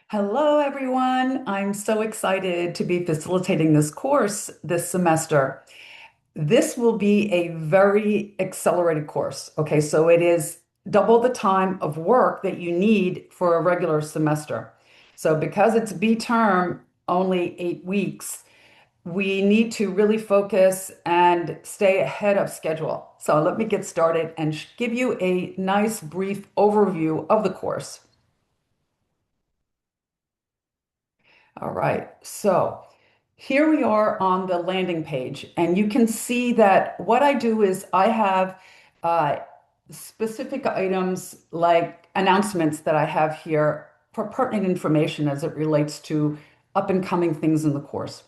Hello, everyone. I'm so excited to be facilitating this course this semester. This will be a very accelerated course. Okay, so it is double the time of work that you need for a regular semester. So, because it's B term, only 8 weeks, we need to really focus and stay ahead of schedule. So, let me get started and give you a nice brief overview of the course. All right, so here we are on the landing page, and you can see that what I do is I have uh, specific items like announcements that I have here for pertinent information as it relates to up and coming things in the course.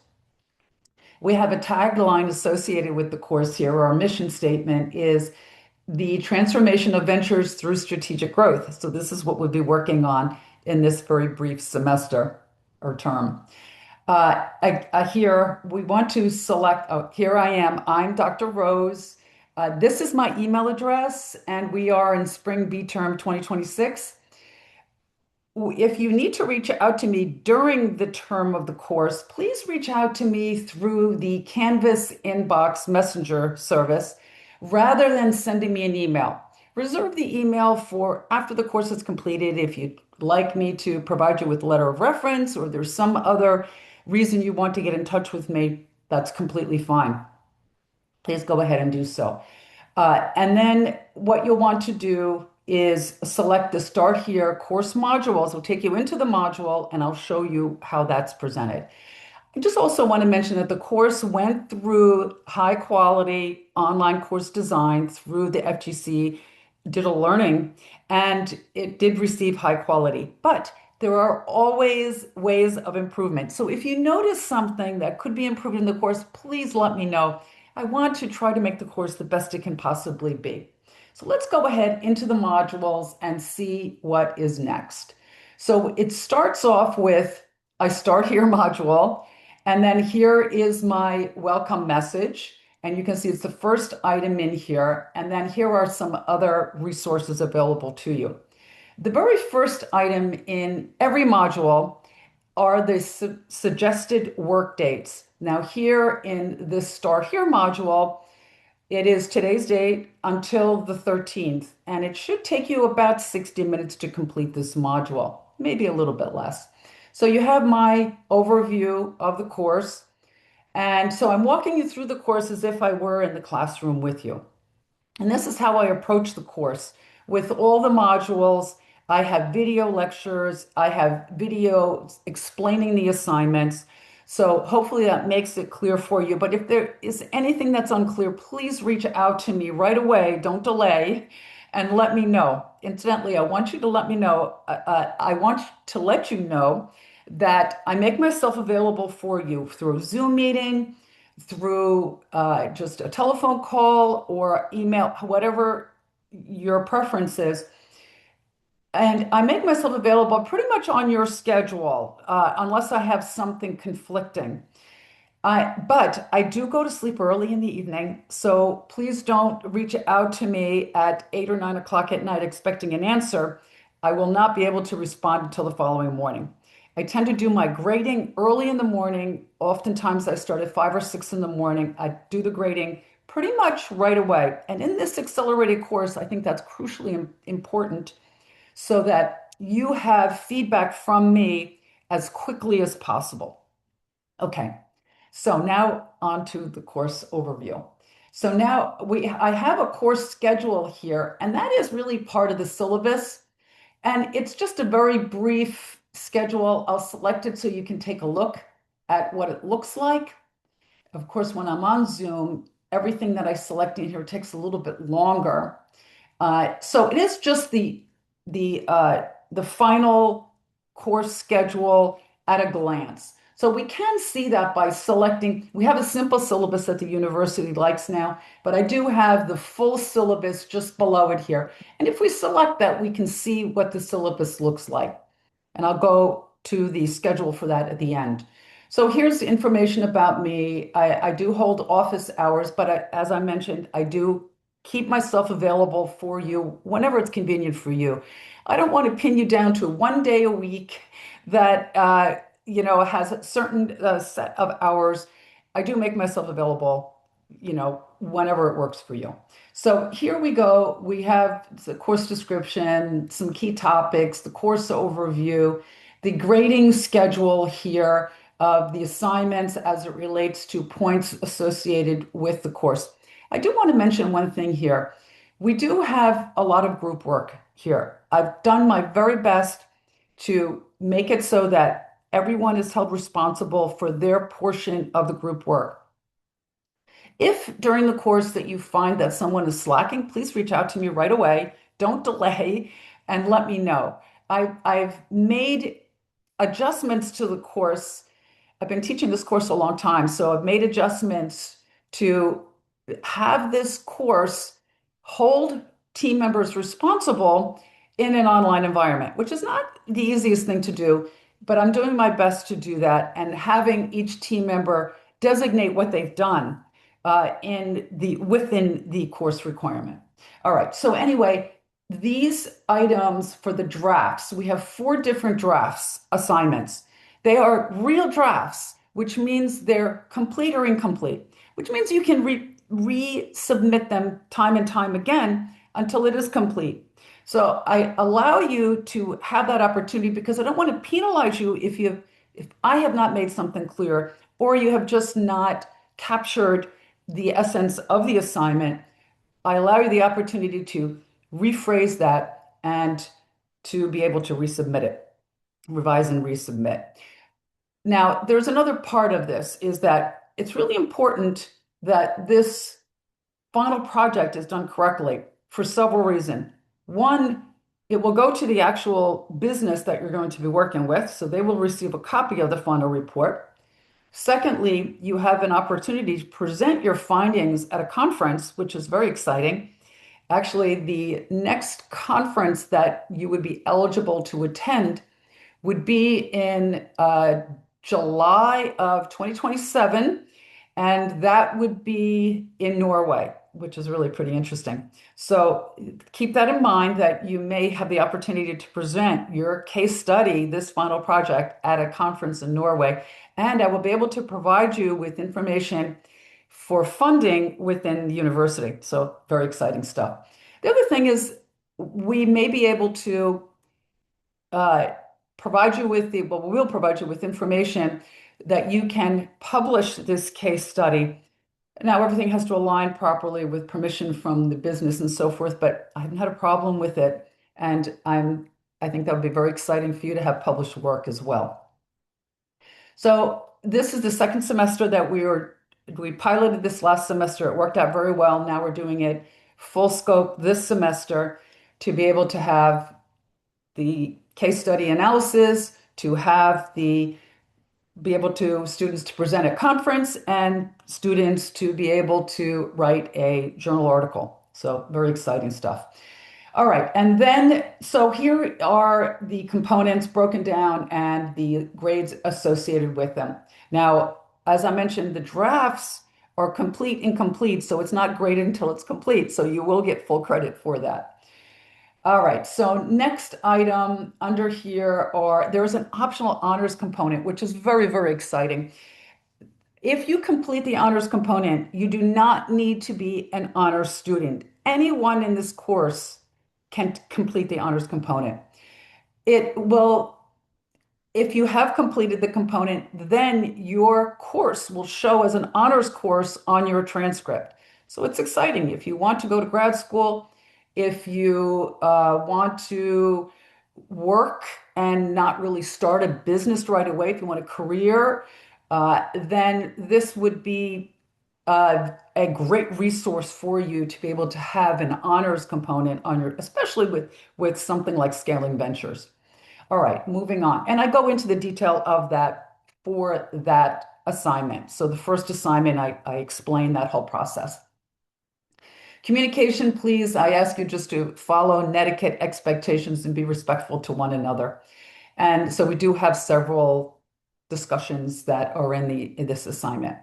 We have a tagline associated with the course here. Our mission statement is the transformation of ventures through strategic growth. So, this is what we'll be working on in this very brief semester or term. Here we want to select, oh, here I am. I'm Dr. Rose. This is my email address, and we are in spring B term 2026. If you need to reach out to me during the term of the course, please reach out to me through the Canvas inbox messenger service rather than sending me an email. Reserve the email for after the course is completed. If you'd like me to provide you with a letter of reference or there's some other reason you want to get in touch with me, that's completely fine. Please go ahead and do so. And then what you'll want to do is select the Start Here course modules. It'll take you into the module, and I'll show you how that's presented. I just also want to mention that the course went through high quality online course design through the FGC Digital Learning, and it did receive high quality. But there are always ways of improvement. So if you notice something that could be improved in the course, please let me know. I want to try to make the course the best it can possibly be. So let's go ahead into the modules and see what is next. So it starts off with a Start Here module, and then here is my welcome message. And you can see it's the first item in here. And then here are some other resources available to you. The very first item in every module are the suggested work dates. Now, here in this Start Here module, it is today's date until the 13th, and it should take you about 60 minutes to complete this module, maybe a little bit less. So you have my overview of the course. And so I'm walking you through the course as if I were in the classroom with you. And this is how I approach the course. With all the modules, I have video lectures, I have videos explaining the assignments. So hopefully that makes it clear for you. But if there is anything that's unclear, please reach out to me right away. Don't delay and let me know. Incidentally, I want you to let me know, I want to let you know that I make myself available for you through Zoom meeting, through just a telephone call or email, whatever your preference is. And I make myself available pretty much on your schedule, unless I have something conflicting. But I do go to sleep early in the evening, so please don't reach out to me at 8 or 9 o'clock at night expecting an answer. I will not be able to respond until the following morning. I tend to do my grading early in the morning. Oftentimes, I start at 5 or 6 in the morning. I do the grading pretty much right away. And in this accelerated course, I think that's crucially important so that you have feedback from me as quickly as possible. Okay, so now on to the course overview. So now I have a course schedule here, and that is really part of the syllabus. And it's just a very brief schedule. I'll select it so you can take a look at what it looks like. Of course, when I'm on Zoom, everything that I select in here takes a little bit longer. So it is just the final course schedule at a glance. So we can see that by selecting, we have a simple syllabus that the university likes now, but I do have the full syllabus just below it here. And if we select that, we can see what the syllabus looks like. And I'll go to the schedule for that at the end. So here's information about me. I do hold office hours, but as I mentioned, I do keep myself available for you whenever it's convenient for you. I don't want to pin you down to one day a week that has a certain set of hours. I do make myself available, whenever it works for you. So here we go. We have the course description, some key topics, the course overview, the grading schedule here of the assignments as it relates to points associated with the course. I do want to mention one thing here. We do have a lot of group work here. I've done my very best to make it so that everyone is held responsible for their portion of the group work. If during the course that you find that someone is slacking, please reach out to me right away. Don't delay and let me know. I've made adjustments to the course. I've been teaching this course a long time, so I've made adjustments to have this course hold team members responsible in an online environment, which is not the easiest thing to do, but I'm doing my best to do that and having each team member designate what they've done within the course requirement. All right. So anyway, these items for the drafts, we have 4 different drafts assignments. They are real drafts, which means they're complete or incomplete, which means you can resubmit them time and time again until it is complete. So I allow you to have that opportunity because I don't want to penalize you if I have not made something clear or you have just not captured the essence of the assignment. I allow you the opportunity to rephrase that and to be able to resubmit it, revise and resubmit. Now, there's another part of this is that it's really important that this final project is done correctly for several reasons. One, it will go to the actual business that you're going to be working with, so they will receive a copy of the final report. Secondly, you have an opportunity to present your findings at a conference, which is very exciting. Actually, the next conference that you would be eligible to attend would be in July of 2027, and that would be in Norway, which is really pretty interesting. So keep that in mind that you may have the opportunity to present your case study, this final project, at a conference in Norway. And I will be able to provide you with information for funding within the university. So very exciting stuff. The other thing is we may be able to uh, we'll provide you with information that you can publish this case study. Now, everything has to align properly with permission from the business and so forth, but I haven't had a problem with it. And I think that would be very exciting for you to have published work as well. So this is the second semester that we piloted this last semester. It worked out very well. Now we're doing it full scope this semester to be able to have the case study analysis, to have students to present at conference and students to be able to write a journal article. So very exciting stuff. All right, and then so here are the components broken down and the grades associated with them. Now, as I mentioned, the drafts are complete, incomplete, so it's not graded until it's complete. So you will get full credit for that. All right, so next item under here there's an optional honors component, which is very, very exciting. If you complete the honors component, you do not need to be an honors student. Anyone in this course can complete the honors component. It will, if you have completed the component, then your course will show as an honors course on your transcript. So it's exciting. If you want to go to grad school, if you want to work and not really start a business right away, if you want a career, then this would be a great resource for you to be able to have an honors component on your, especially with something like scaling ventures. All right, moving on. And I go into the detail of that for that assignment. So the first assignment, I explain that whole process. Communication, please. I ask you just to follow netiquette expectations and be respectful to one another. And so we do have several discussions that are in this assignment.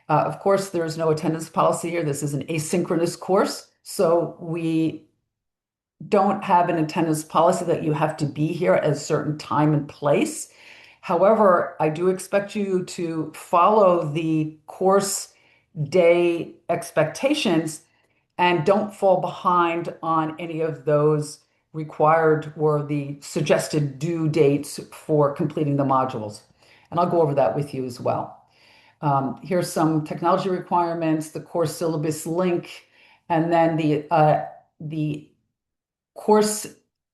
Of course, there is no attendance policy here. This is an asynchronous course. So we don't have an attendance policy that you have to be here at a certain time and place. However, I do expect you to follow the course day expectations and don't fall behind on any of those required or the suggested due dates for completing the modules. And I'll go over that with you as well. Here's some technology requirements, the course syllabus link, and then the course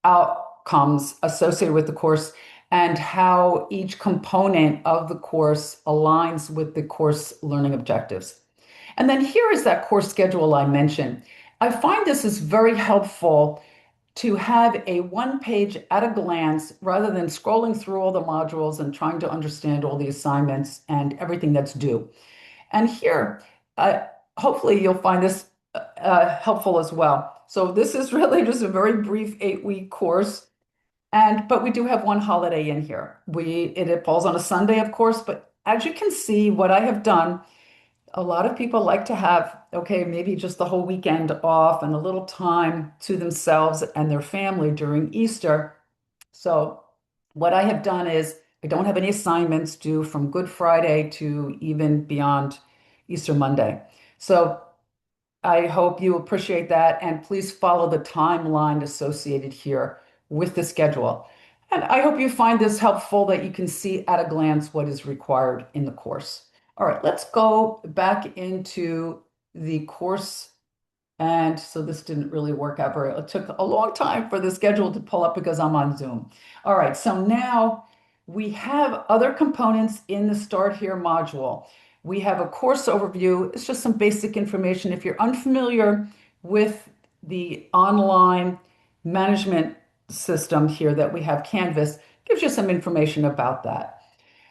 outcomes associated with the course and how each component of the course aligns with the course learning objectives. And then here is that course schedule I mentioned. I find this is very helpful to have a one page at a glance rather than scrolling through all the modules and trying to understand all the assignments and everything that's due. And here, uh, hopefully, you'll find this helpful as well. So this is really just a very brief 8-week course, and but we do have one holiday in here. It falls on a Sunday, of course, but as you can see, what I have done, a lot of people like to have, okay, maybe just the whole weekend off and a little time to themselves and their family during Easter. So what I have done is I don't have any assignments due from Good Friday to even beyond Easter Monday. So I hope you appreciate that, and please follow the timeline associated here with the schedule. And I hope you find this helpful that you can see at a glance what is required in the course. All right, let's go back into the course. And so this didn't really work out very, it took a long time for the schedule to pull up because I'm on Zoom. All right, so now we have other components in the Start Here module. We have a course overview. It's just some basic information. If you're unfamiliar with the online management system here that we have, Canvas, gives you some information about that.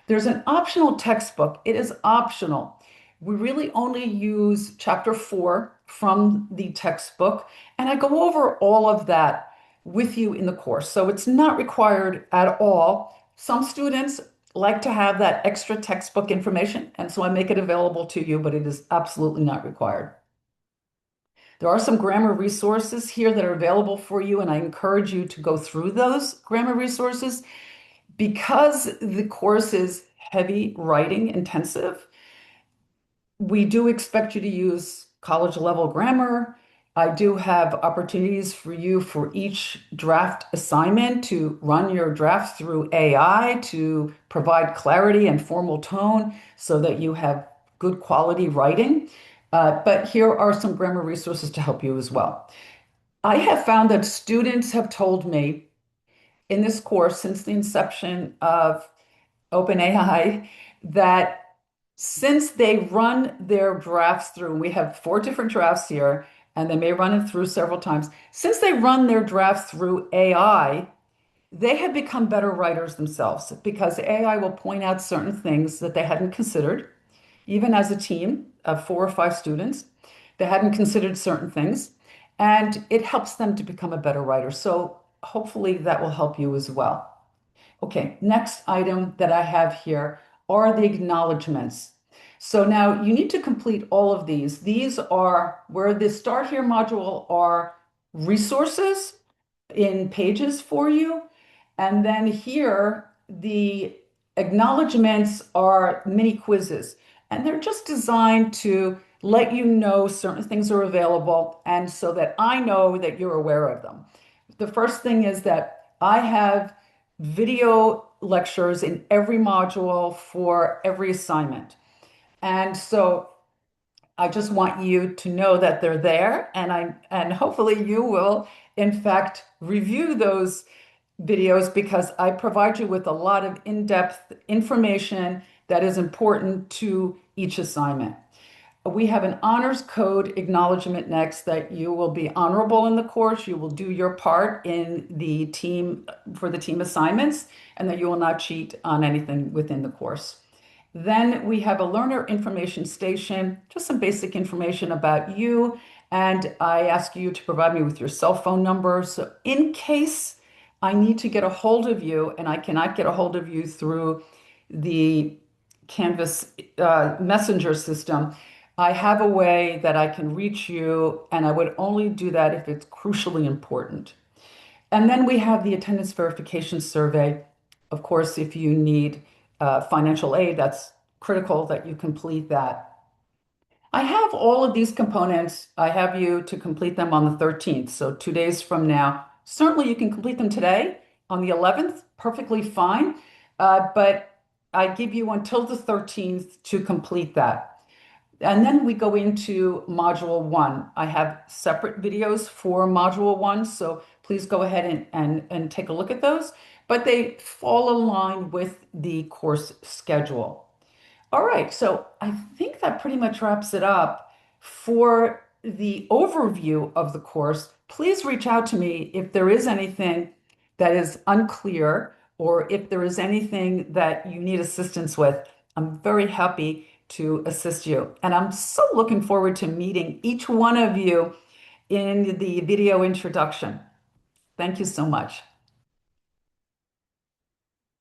There's an optional textbook. It is optional. We really only use chapter 4 from the textbook, and I go over all of that with you in the course. So it's not required at all. Some students like to have that extra textbook information, and so I make it available to you, but it is absolutely not required. There are some grammar resources here that are available for you, and I encourage you to go through those grammar resources because the course is heavy writing intensive. We do expect you to use college level grammar. I do have opportunities for you for each draft assignment to run your draft through AI to provide clarity and formal tone so that you have good quality writing. But here are some grammar resources to help you as well. I have found that students have told me in this course since the inception of OpenAI that since they run their drafts through, we have 4 different drafts here, and they may run it through several times. Since they run their drafts through AI, they have become better writers themselves because AI will point out certain things that they hadn't considered, even as a team of 4 or 5 students. They hadn't considered certain things, and it helps them to become a better writer. So hopefully that will help you as well. Okay, next item that I have here are the acknowledgements. So now you need to complete all of these. These are where the Start Here module are resources in pages for you. And then here, the acknowledgements are mini quizzes. And they're just designed to let you know certain things are available and so that I know that you're aware of them. The first thing is that I have video lectures in every module for every assignment. And so I just want you to know that they're there and hopefully you will in fact review those videos because I provide you with a lot of in-depth information that is important to each assignment. We have an honors code acknowledgement next that you will be honorable in the course, you will do your part in the team for the team assignments, and that you will not cheat on anything within the course. Then we have a learner information station, just some basic information about you, and I ask you to provide me with your cell phone number. So in case I need to get a hold of you and I cannot get a hold of you through the Canvas messenger system, I have a way that I can reach you, and I would only do that if it's crucially important. And then we have the attendance verification survey. Of course, if you need financial aid, that's critical that you complete that. I have all of these components. I have you to complete them on the 13th, so 2 days from now. Certainly, you can complete them today on the 11th, perfectly fine. But I give you until the 13th to complete that. And then we go into module one. I have separate videos for module one, so please go ahead and take a look at those. But they fall in line with the course schedule. All right, so I think that pretty much wraps it up. For the overview of the course, please reach out to me if there is anything that is unclear or if there is anything that you need assistance with. I'm very happy to assist you. And I'm so looking forward to meeting each one of you in the video introduction. Thank you so much.